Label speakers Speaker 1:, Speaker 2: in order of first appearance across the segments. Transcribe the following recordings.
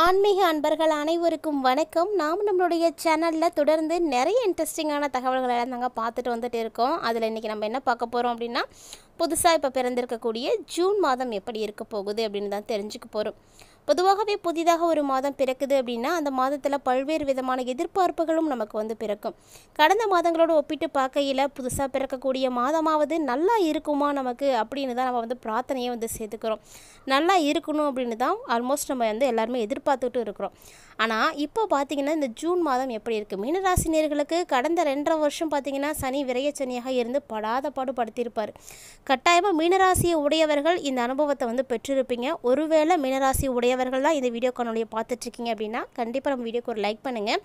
Speaker 1: ஆன்மீக அன்பர்கள் அனைவருக்கும் வணக்கம். நாம் நம்மளுடைய சேனலில் தொடர்ந்து நிறைய இன்ட்ரெஸ்டிங்கான தகவல்களை நாங்கள் பார்த்துட்டு வந்துட்டு இருக்கோம். அதில் இன்றைக்கி நம்ம என்ன பார்க்க போகிறோம் அப்படின்னா, புதுசாக இப்போ பிறந்திருக்கக்கூடிய ஜூன் மாதம் எப்படி இருக்க போகுது அப்படின்னு தான் தெரிஞ்சுக்க போகிறோம். பொதுவாகவே புதிதாக ஒரு மாதம் பிறக்குது அப்படின்னா அந்த மாதத்தில் பல்வேறு விதமான எதிர்பார்ப்புகளும் நமக்கு பிறக்கும். கடந்த மாதங்களோடு ஒப்பிட்டு பார்க்கையில் புதுசாக பிறக்கக்கூடிய மாதமாவது நல்லா இருக்குமா நமக்கு அப்படின்னு தான் நம்ம பிரார்த்தனையை சேர்த்துக்கிறோம். நல்லா இருக்கணும் அப்படின்னு தான் ஆல்மோஸ்ட் நம்ம எல்லாருமே எதிர்பார்த்துட்டு இருக்கிறோம். ஆனால் இப்போ பார்த்திங்கன்னா இந்த ஜூன் மாதம் எப்படி இருக்குது, மீனராசினியர்களுக்கு கடந்த 2.5 வருஷம் பார்த்திங்கன்னா சனி விரயச்சனியாக இருந்து படாத பாடுபடுத்தியிருப்பார். கட்டாயமாக மீனராசியை உடையவர்கள் இந்த அனுபவத்தை பெற்றிருப்பீங்க. ஒருவேளை மீனராசி உடையவர்கள் தான் இந்த வீடியோ காணொலியை பார்த்துட்ருக்கீங்க அப்படின்னா கண்டிப்பாக நம்ம வீடியோக்கு ஒரு லைக் பண்ணுங்கள்.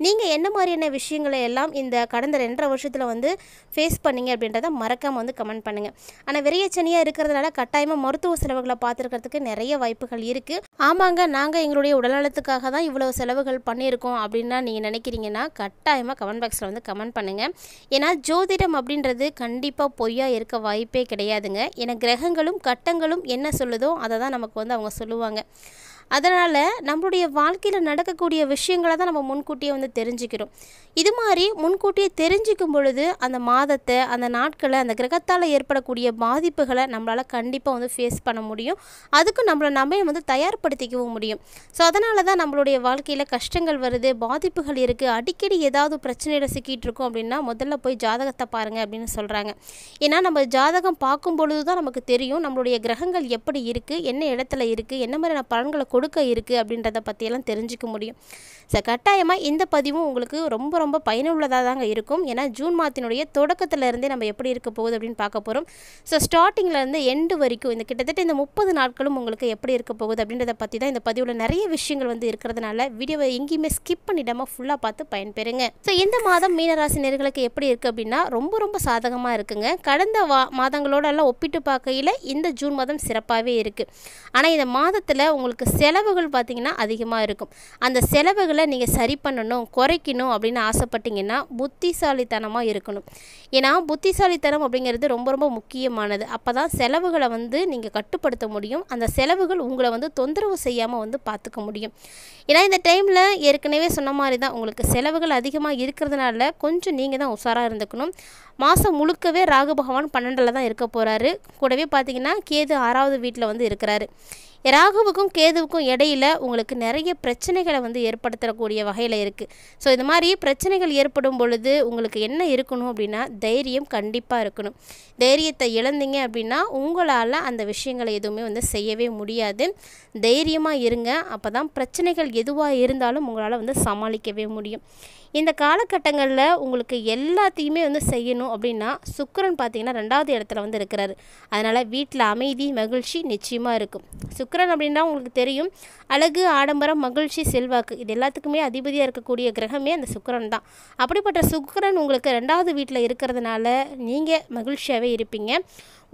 Speaker 1: நீங்கள் என்ன மாதிரியான விஷயங்களை எல்லாம் இந்த கடந்த 2.5 வருஷத்தில் ஃபேஸ் பண்ணிங்க அப்படின்றத மறக்காமல் கமெண்ட் பண்ணுங்கள். ஆனால் விரயச்சனியாக இருக்கிறதுனால கட்டாயமாக மருத்துவ செலவுகளை பார்த்துருக்கிறதுக்கு நிறைய வாய்ப்புகள் இருக்குது. ஆமாங்க, நாங்கள் எங்களுடைய உடல்நலத்துக்காக தான் இவ்வளோ செலவுகள் பண்ணியிருக்கோம் அப்படின்னா நீங்கள் நினைக்கிறீங்கன்னா கட்டாயமாக கமெண்ட் பாக்ஸில் கமெண்ட் பண்ணுங்கள். ஏன்னா ஜோதிடம் அப்படின்றது கண்டிப்பாக பொய்யா இருக்க வாய்ப்பே கிடையாதுங்க. ஏன்னா கிரகங்களும் கட்டங்களும் என்ன சொல்லுதோ அதை தான் நமக்கு அவங்க சொல்லுவாங்க. அதனால் நம்மளுடைய வாழ்க்கையில் நடக்கக்கூடிய விஷயங்களை தான் நம்ம முன்கூட்டியே தெரிஞ்சுக்கிறோம். இது மாதிரி முன்கூட்டியே தெரிஞ்சிக்கும் பொழுது அந்த மாதத்தை, அந்த நாட்களை, அந்த கிரகத்தால் ஏற்படக்கூடிய பாதிப்புகளை நம்மளால் கண்டிப்பாக ஃபேஸ் பண்ண முடியும். அதுக்கு நம்மளை நம்ம தயார்படுத்திக்கவும் முடியும். ஸோ அதனால தான் நம்மளுடைய வாழ்க்கையில் கஷ்டங்கள் வருது, பாதிப்புகள் இருக்குது, அடிக்கடி ஏதாவது பிரச்சனையில் சிக்கிட்டு இருக்கோம் அப்படின்னா முதல்ல போய் ஜாதகத்தை பாருங்கள் அப்படின்னு சொல்கிறாங்க. ஏன்னா நம்ம ஜாதகம் பார்க்கும் பொழுது தான் நமக்கு தெரியும் நம்மளுடைய கிரகங்கள் எப்படி இருக்குது, என்ன இடத்துல இருக்குது, என்ன மாதிரியான பலன்களை கொடுக்க இருக்குது அப்படின்றத பற்றியெல்லாம் தெரிஞ்சிக்க முடியும். ஸோ கட்டாயமாக இந்த பதிவும் உங்களுக்கு ரொம்ப ரொம்ப பயனுள்ளதாக தாங்க இருக்கும். ஏன்னா ஜூன் மாதத்தினுடைய தொடக்கத்திலேருந்தே நம்ம எப்படி இருக்க போகுது அப்படின்னு பார்க்க போகிறோம். ஸோ ஸ்டார்டிங்லேருந்து எண்டு வரைக்கும் இந்த கிட்டத்தட்ட இந்த 30 நாட்களும் உங்களுக்கு எப்படி இருக்க போகுது அப்படின்றத பற்றி தான் இந்த பதிவில் நிறைய விஷயங்கள் இருக்கிறதுனால வீடியோவை எங்கேயுமே ஸ்கிப் பண்ணிடாமல் ஃபுல்லாக பார்த்து பயன்பெறுங்க. ஸோ இந்த மாதம் மீனராசினியர்களுக்கு எப்படி இருக்குது அப்படின்னா ரொம்ப ரொம்ப சாதகமாக இருக்குங்க. கடந்த மாதங்களோட எல்லாம் ஒப்பிட்டு பார்க்கையில் இந்த ஜூன் மாதம் சிறப்பாகவே இருக்குது. ஆனால் இந்த மாதத்தில் உங்களுக்கு செலவுகள் பார்த்திங்கன்னா அதிகமாக இருக்கும். அந்த செலவுகளை நீங்கள் சரி பண்ணணும், குறைக்கணும் அப்படின்னு ஆசைப்பட்டீங்கன்னா புத்திசாலித்தனமாக இருக்கணும். ஏன்னா புத்திசாலித்தனம் அப்படிங்கிறது ரொம்ப ரொம்ப முக்கியமானது. அப்போ தான் செலவுகளை நீங்கள் கட்டுப்படுத்த முடியும். அந்த செலவுகள் உங்களை தொந்தரவு செய்யாமல் பார்த்துக்க முடியும். ஏன்னா இந்த டைமில் ஏற்கனவே சொன்ன மாதிரி தான் உங்களுக்கு செலவுகள் அதிகமாக இருக்கிறதுனால கொஞ்சம் நீங்கள் தான் உஷாராக இருந்துக்கணும். மாதம் முழுக்கவே ராகு பகவான் 12ல் தான் இருக்க போகிறாரு. கூடவே பார்த்திங்கன்னா கேது 6வது வீட்டில் இருக்கிறாரு. ராகுவுக்கும் கேதுவுக்கும் இடையில் உங்களுக்கு நிறைய பிரச்சனைகளை ஏற்படுத்தக்கூடிய வகையில் இருக்குது. ஸோ இது மாதிரி பிரச்சனைகள் ஏற்படும் பொழுது உங்களுக்கு என்ன இருக்கணும் அப்படின்னா தைரியம் கண்டிப்பாக இருக்கணும். தைரியத்தை இழந்தீங்க அப்படின்னா உங்களால் அந்த விஷயங்களை எதுவுமே செய்யவே முடியாது. தைரியமாக இருங்க. அப்போ தான் பிரச்சனைகள் எதுவாக இருந்தாலும் உங்களால் சமாளிக்கவே முடியும். இந்த காலகட்டங்களில் உங்களுக்கு எல்லாத்தையுமே செய்யணும் அப்படின்னா சுக்கிரன் பார்த்திங்கன்னா 2வது இடத்துல இருக்கிறாரு. அதனால் வீட்டில் அமைதி, மகிழ்ச்சி நிச்சயமாக இருக்கும். சுக்கிரன் அப்படின்னா உங்களுக்கு தெரியும், அழகு, ஆடம்பரம், மகிழ்ச்சி, செல்வாக்கு இது எல்லாத்துக்குமே அதிபதியாக இருக்கக்கூடிய கிரகமே அந்த சுக்கிரன் தான். அப்படிப்பட்ட சுக்கிரன் உங்களுக்கு 2வது வீட்டில் இருக்கிறதுனால நீங்கள் மகிழ்ச்சியாகவே இருப்பீங்க.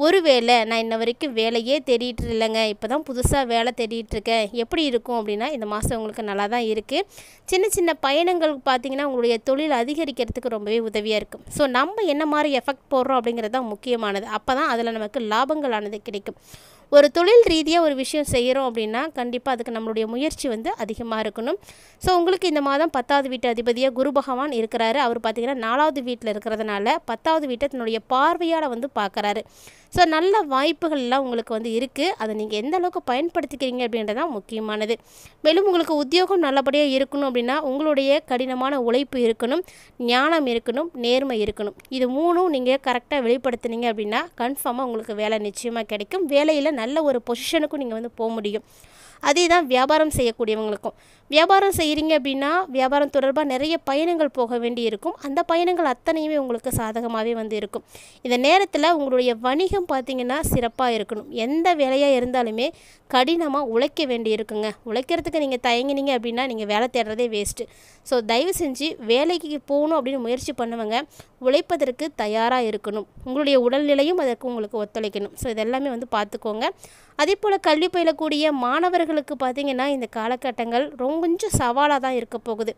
Speaker 1: ஒருவேளை நான் இன்ன வரைக்கும் வேலையே தேடிட்டு இல்லைங்க, இப்போ தான் புதுசாக வேலை தேடிட்டுருக்கேன், எப்படி இருக்கும் அப்படின்னா இந்த மாதம் உங்களுக்கு நல்லா தான் இருக்குது. சின்ன சின்ன பயணங்கள் பார்த்திங்கன்னா உங்களுடைய தொழில் அதிகரிக்கிறதுக்கு ரொம்பவே உதவியாக இருக்கும். ஸோ நம்ம என்ன மாதிரி எஃபெக்ட் போடுறோம் அப்படிங்கிறது தான் முக்கியமானது. அப்போ தான் அதில் நமக்கு லாபங்களானது கிடைக்கும். ஒரு தொழில் ரீதியாக ஒரு விஷயம் செய்கிறோம் அப்படின்னா கண்டிப்பாக அதுக்கு நம்மளுடைய முயற்சி அதிகமாக இருக்கணும். ஸோ உங்களுக்கு இந்த மாதம் 10வது வீட்டு அதிபதியாக குரு பகவான் இருக்கிறாரு. அவர் பார்த்திங்கன்னா 4வது வீட்டில் இருக்கிறதுனால 10வது வீட்டை தன்னுடைய பார்வையால் பார்க்குறாரு. ஸோ நல்ல வாய்ப்புகள் எல்லாம் உங்களுக்கு இருக்குது. அதை நீங்கள் எந்த அளவுக்கு பயன்படுத்திக்கிறீங்க அப்படின்றது தான் முக்கியமானது. மேலும் உங்களுக்கு உத்தியோகம் நல்லபடியாக இருக்கணும் அப்படின்னா உங்களுடைய கடினமான உழைப்பு இருக்கணும், ஞானம் இருக்கணும், நேர்மை இருக்கணும். இது 3ம் நீங்கள் கரெக்டாக வெளிப்படுத்தினீங்க அப்படின்னா கன்ஃபார்மாக உங்களுக்கு வேலை நிச்சயமாக கிடைக்கும். வேலையில் நல்ல ஒரு பொசிஷனுக்கும் நீங்கள் போக முடியும். அதே தான் வியாபாரம் செய்யக்கூடியவங்களுக்கும். வியாபாரம் செய்கிறீங்க அப்படின்னா வியாபாரம் தொடர்பாக நிறைய பயணங்கள் போக வேண்டி இருக்கும். அந்த பயணங்கள் அத்தனையுமே உங்களுக்கு சாதகமாகவே இருக்கும். இந்த நேரத்தில் உங்களுடைய வணிகம் பார்த்திங்கன்னா சிறப்பாக இருக்கணும். எந்த வேலையாக இருந்தாலுமே கடினமாக உழைக்க வேண்டி இருக்குங்க. உழைக்கிறதுக்கு நீங்கள் தயங்கினீங்க அப்படின்னா நீங்கள் வேலை தேடுறதே வேஸ்ட்டு. ஸோ தயவு செஞ்சு வேலைக்கு போகணும் அப்படின்னு முயற்சி பண்ணுவங்க உழைப்பதற்கு தயாராக இருக்கணும். உங்களுடைய உடல்நிலையும் அதற்கு உங்களுக்கு ஒத்துழைக்கணும். ஸோ இதெல்லாமே பார்த்துக்கோங்க. அதே போல் கல்வி பயிலக்கூடிய மாணவர்களுக்கு பார்த்திங்கன்னா இந்த காலகட்டங்கள் கொஞ்சம் சவாலாக தான் இருக்க போகுது.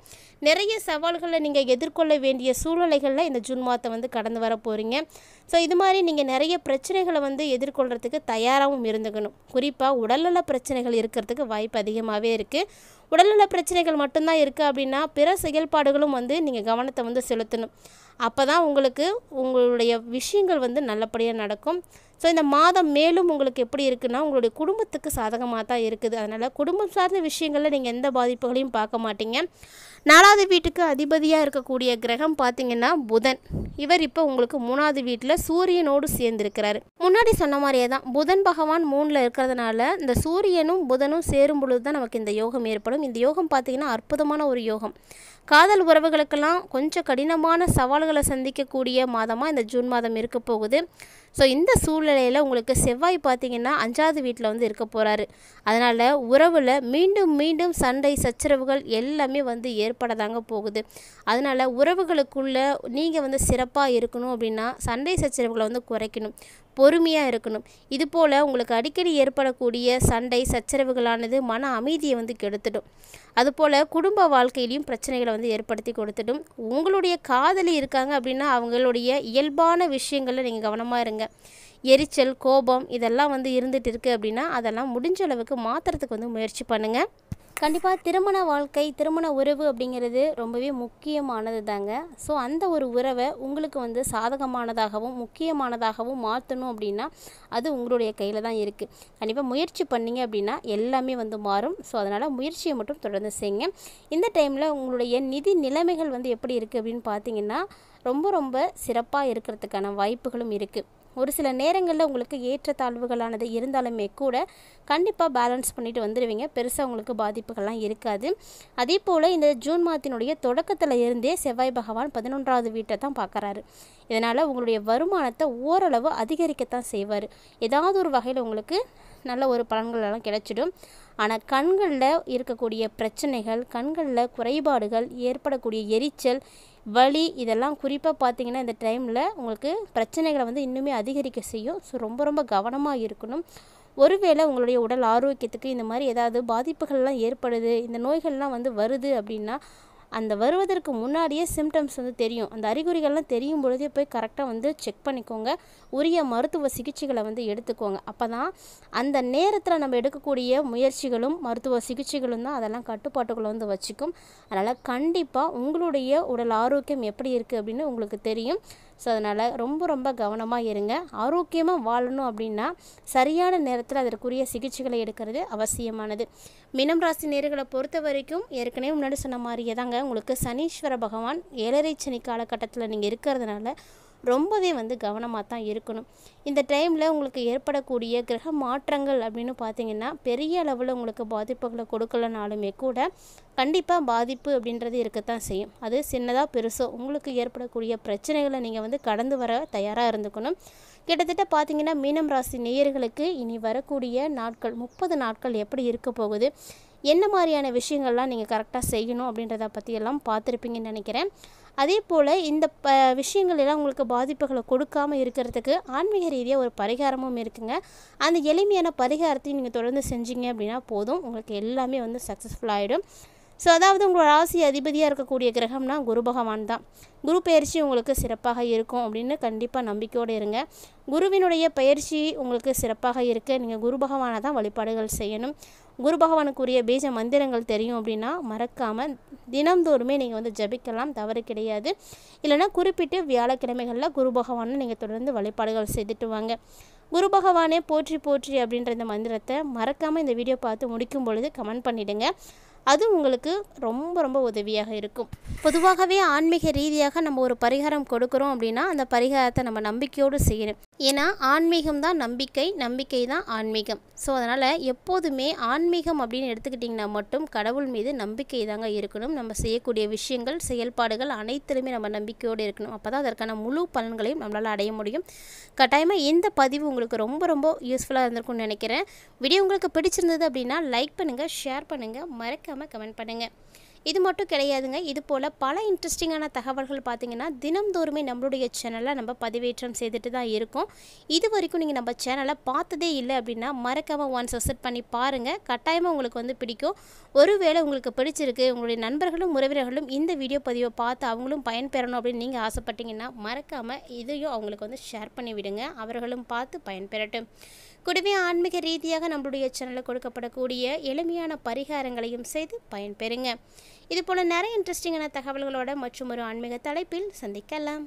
Speaker 1: நிறைய சவால்களை நீங்கள் எதிர்கொள்ள வேண்டிய சூழ்நிலைகளில் இந்த ஜூன் மாதத்தை கடந்து வர போகிறீங்க. ஸோ இது மாதிரி நீங்கள் நிறைய பிரச்சனைகளை எதிர்கொள்கிறதுக்கு தயாராகவும் இருந்துக்கணும். குறிப்பாக உடல்நல பிரச்சனைகள் இருக்கிறதுக்கு வாய்ப்பு அதிகமாகவே இருக்குது. உடல்நல பிரச்சனைகள் மட்டும்தான் இருக்குது அப்படின்னா பிற செயல்பாடுகளும் வந்து நீங்கள் கவனத்தை வந்து செலுத்தணும். அப்போ தான் உங்களுக்கு உங்களுடைய விஷயங்கள் வந்து நல்லபடியாக நடக்கும். ஸோ இந்த மாதம் மேலும் உங்களுக்கு எப்படி இருக்குன்னா உங்களுடைய குடும்பத்துக்கு சாதகமாக தான் இருக்குது. அதனால் குடும்பம் சார்ந்த விஷயங்களில் நீங்கள் எந்த பாதிப்புகளையும் பார்க்க மாட்டீங்க. 4வது வீட்டுக்கு அதிபதியாக இருக்கக்கூடிய கிரகம் பார்த்திங்கன்னா புதன். இவர் இப்போ உங்களுக்கு 3வது வீட்டில் சூரியனோடு சேர்ந்துருக்கிறாரு. முன்னாடி சொன்ன மாதிரியே தான் புதன் பகவான் 3ல் இருக்கிறதுனால இந்த சூரியனும் புதனும் சேரும் பொழுது தான் நமக்கு இந்த யோகம் ஏற்படும். இந்த யோகம் பார்த்திங்கன்னா அற்புதமான ஒரு யோகம். காதல் உறவுகளுக்கெல்லாம் கொஞ்சம் கடினமான சவால்களை சந்திக்கக்கூடிய மாதமாக இந்த ஜூன் மாதம் இருக்க போகுது. ஸோ இந்த சூழ்நிலையில் உங்களுக்கு செவ்வாய் பார்த்திங்கன்னா 5வது வீட்டில் வந்து இருக்க போகிறாரு. அதனால் உறவில் மீண்டும் மீண்டும் சண்டை சச்சரவுகள் எல்லாமே வந்து ஏற்படதாங்க போகுது. அதனால் உறவுகளுக்குள்ளே நீங்கள் வந்து சிறப்பாக இருக்கணும் அப்படின்னா சண்டை சச்சரவுகளை வந்து குறைக்கணும், பொறுமையாக இருக்கணும். இதுபோல் உங்களுக்கு அடிக்கடி ஏற்படக்கூடிய சண்டை சச்சரவுகளானது மன அமைதியை வந்து கெடுத்துடும். அதுபோல் குடும்ப வாழ்க்கையிலையும் பிரச்சனைகளை வந்து ஏற்படுத்தி கொடுத்துடும். உங்களுடைய காதலி இருக்காங்க அப்படின்னா அவங்களுடைய இயல்பான விஷயங்களில் நீங்கள் கவனமாக இருங்க. எரிச்சல், கோபம் இதெல்லாம் வந்து இருந்துகிட்டு இருக்குது அப்படின்னா அதெல்லாம் முடிஞ்ச அளவுக்கு மாற்றுறதுக்கு வந்து முயற்சி பண்ணுங்கள். கண்டிப்பாக திருமண வாழ்க்கை, திருமண உறவு அப்படிங்கிறது ரொம்பவே முக்கியமானது தாங்க. ஸோ அந்த ஒரு உறவை உங்களுக்கு வந்து சாதகமானதாகவும் முக்கியமானதாகவும் மாற்றணும் அப்படின்னா அது உங்களுடைய கையில் தான் இருக்குது. கண்டிப்பாக முயற்சி பண்ணிங்க அப்படின்னா எல்லாமே வந்து மாறும். ஸோ அதனால் முயற்சியை மட்டும் தொடர்ந்து செய்யுங்க. இந்த டைமில் உங்களுடைய நிதி நிலைமைகள் வந்து எப்படி இருக்குது அப்படின்னு பார்த்தீங்கன்னா ரொம்ப சிறப்பாக இருக்கிறதுக்கான வாய்ப்புகளும் இருக்குது. ஒரு சில நேரங்களில் உங்களுக்கு ஏற்றத்தாழ்வுகளானது இருந்தாலுமே கூட கண்டிப்பாக பேலன்ஸ் பண்ணிட்டு வந்துடுவீங்க. பெருசாக உங்களுக்கு பாதிப்புகள்லாம் இருக்காது. அதே போல் இந்த ஜூன் மாதத்தினுடைய தொடக்கத்தில் இருந்தே செவ்வாய் பகவான் 11வது வீட்டை தான் பார்க்குறாரு. இதனால் உங்களுடைய வருமானத்தை ஓரளவு அதிகரிக்கத்தான் செய்வார். ஏதாவது ஒரு வகையில் உங்களுக்கு நல்ல ஒரு பலன்கள் எல்லாம் கிடைச்சிடும். ஆனால் கண்களில் இருக்கக்கூடிய பிரச்சனைகள், கண்களில் குறைபாடுகள், ஏற்படக்கூடிய எரிச்சல், வலி இதெல்லாம் குறிப்பாக பார்த்திங்கன்னா இந்த டைமில் உங்களுக்கு பிரச்சனைகளை வந்து இன்னுமே அதிகரிக்க செய்யும். ஸோ ரொம்ப கவனமாக இருக்கணும். ஒருவேளை உங்களுடைய உடல் ஆரோக்கியத்துக்கு இந்த மாதிரி ஏதாவது பாதிப்புகள்லாம் ஏற்படுது, இந்த நோய்கள்லாம் வந்து வருது அப்படின்னா அந்த வருவதற்கு முன்னாடியே சிம்டம்ஸ் வந்து தெரியும். அந்த அறிகுறிகள்லாம் தெரியும் பொழுதே போய் கரெக்டாக வந்து செக் பண்ணிக்கோங்க. உரிய மருத்துவ சிகிச்சைகளை வந்து எடுத்துக்கோங்க. அப்போ தான் அந்த நேரத்தில் நம்ம எடுக்கக்கூடிய முயற்சிகளும் மருத்துவ சிகிச்சைகளும் தான் அதெல்லாம் கட்டுப்பாட்டுக்குள்ளே வந்து வச்சுக்கும். அதனால் கண்டிப்பாக உங்களுடைய உடல் ஆரோக்கியம் எப்படி இருக்குது அப்படின்னு உங்களுக்கு தெரியும். ஸோ அதனால் ரொம்ப கவனமாக இருங்க. ஆரோக்கியமாக வாழணும் அப்படின்னா சரியான நேரத்தில் அதற்குரிய சிகிச்சைகளை எடுக்கிறது அவசியமானது. மீனம் ராசி நேயர்களை பொறுத்த வரைக்கும் ஏற்கனவே முன்னாடி சொன்ன மாதிரியே தாங்க உங்களுக்கு சனீஸ்வர பகவான் 7ரை சனி காலகட்டத்தில் நீங்கள் இருக்கிறதுனால ரொம்பவே வந்து கவனமாக தான் இருக்கணும். இந்த டைமில் உங்களுக்கு ஏற்படக்கூடிய கிரக மாற்றங்கள் அப்படின்னு பார்த்தீங்கன்னா பெரிய அளவில் உங்களுக்கு பாதிப்புகளை கொடுக்கலனாலுமே கூட கண்டிப்பாக பாதிப்பு அப்படின்றது இருக்கத்தான் செய்யும். அது சின்னதாக பெருசோ உங்களுக்கு ஏற்படக்கூடிய பிரச்சனைகளை நீங்கள் வந்து கடந்து வர தயாராக இருந்துக்கணும். கிட்டத்தட்ட பார்த்தீங்கன்னா மீனம் ராசி நேயர்களுக்கு இனி வரக்கூடிய நாட்கள் 30 நாட்கள் எப்படி இருக்க போகுது, என்ன மாதிரியான விஷயங்கள்லாம் நீங்கள் கரெக்டாக செய்யணும் அப்படின்றத பற்றியெல்லாம் பார்த்துருப்பீங்கன்னு நினைக்கிறேன். அதே போல் இந்த விஷயங்கள் எல்லாம் உங்களுக்கு பாதிப்புகளை கொடுக்காமல் இருக்கிறதுக்கு ஆன்மீக ரீதியாக ஒரு பரிகாரமும் இருக்குங்க. அந்த எளிமையான பரிகாரத்தையும் நீங்கள் தொடர்ந்து செஞ்சீங்க அப்படின்னா போதும், உங்களுக்கு எல்லாமே வந்து சக்ஸஸ்ஃபுல் ஆகிடும். ஸோ அதாவது உங்களோட ராசி அதிபதியாக இருக்கக்கூடிய கிரகம்னா குரு பகவான் தான். குரு பயிற்சி உங்களுக்கு சிறப்பாக இருக்கும் அப்படின்னு கண்டிப்பாக நம்பிக்கையோடு இருங்க. குருவினுடைய பயிற்சி உங்களுக்கு சிறப்பாக இருக்க நீங்கள் குரு பகவானை தான் வழிபாடுகள் செய்யணும். குரு பகவானுக்குரிய பீஜ மந்திரங்கள் தெரியும் அப்படின்னா மறக்காமல் தினந்தோறுமே நீங்கள் வந்து ஜபிக்கலாம், தவறு கிடையாது. இல்லைனா குறிப்பிட்டு வியாழக்கிழமைகளில் குரு பகவானை நீங்கள் தொடர்ந்து வழிபாடுகள் செய்துட்டு வாங்க. குரு பகவானே போற்றி போற்றி அப்படின்ற இந்த மந்திரத்தை மறக்காமல் இந்த வீடியோ பார்த்து முடிக்கும் பொழுது கமெண்ட் பண்ணிவிடுங்க. அது உங்களுக்கு ரொம்ப உதவியாக இருக்கும். பொதுவாகவே ஆன்மீக ரீதியாக நம்ம ஒரு பரிகாரம் கொடுக்குறோம் அப்படின்னா அந்த பரிகாரத்தை நம்ம நம்பிக்கையோடு செய்யணும். ஏன்னா ஆன்மீகம் தான் நம்பிக்கை, நம்பிக்கை தான் ஆன்மீகம். ஸோ அதனால் எப்போதுமே ஆன்மீகம் அப்படின்னு எடுத்துக்கிட்டிங்கன்னா மட்டும் கடவுள் மீது நம்பிக்கை தாங்க இருக்கணும். நம்ம செய்யக்கூடிய விஷயங்கள், செயல்பாடுகள் அனைத்திலுமே நம்ம நம்பிக்கையோடு இருக்கணும். அப்போ தான் அதற்கான முழு பலன்களையும் நம்மளால் அடைய முடியும். கட்டாயமாக இந்த பதிவு உங்களுக்கு ரொம்ப யூஸ்ஃபுல்லாக இருந்திருக்கும்னு நினைக்கிறேன். வீடியோ உங்களுக்கு பிடிச்சிருந்தது அப்படின்னா லைக் பண்ணுங்கள், ஷேர் பண்ணுங்கள், மறக்காமல் கமெண்ட் பண்ணுங்கள். இது மட்டும் கிடையாதுங்க, இது போல் பல இன்ட்ரெஸ்டிங்கான தகவல்கள் பார்த்திங்கன்னா தினம்தோறுமே நம்மளுடைய சேனலில் நம்ம பதிவேற்றம் செய்துட்டு தான் இருக்கோம். இது வரைக்கும் நீங்கள் நம்ம சேனலை பார்த்ததே இல்லை அப்படின்னா மறக்காமல் ஒன்ஸ் விசிட் பண்ணி பாருங்கள். கட்டாயமாக உங்களுக்கு வந்து பிடிக்கும். ஒருவேளை உங்களுக்கு பிடிச்சிருக்கு, உங்களுடைய நண்பர்களும் உறவினர்களும் இந்த வீடியோ பதிவை பார்த்து அவங்களும் பயன்பெறணும் அப்படின்னு நீங்கள் ஆசைப்பட்டீங்கன்னா மறக்காமல் இதையும் அவங்களுக்கு வந்து ஷேர் பண்ணி விடுங்க. அவர்களும் பார்த்து பயன்பெறட்டும். கூடவே ஆன்மீக ரீதியாக நம்மளுடைய சேனலில் கொடுக்கப்படக்கூடிய எளிமையான பரிகாரங்களையும் செய்து பயன்பெறுங்க. இதுபோல் நிறைய இன்ட்ரெஸ்டிங்கான தகவல்களோட மற்றும் ஒரு ஆன்மீக தலைப்பில் சந்திக்கலாம்.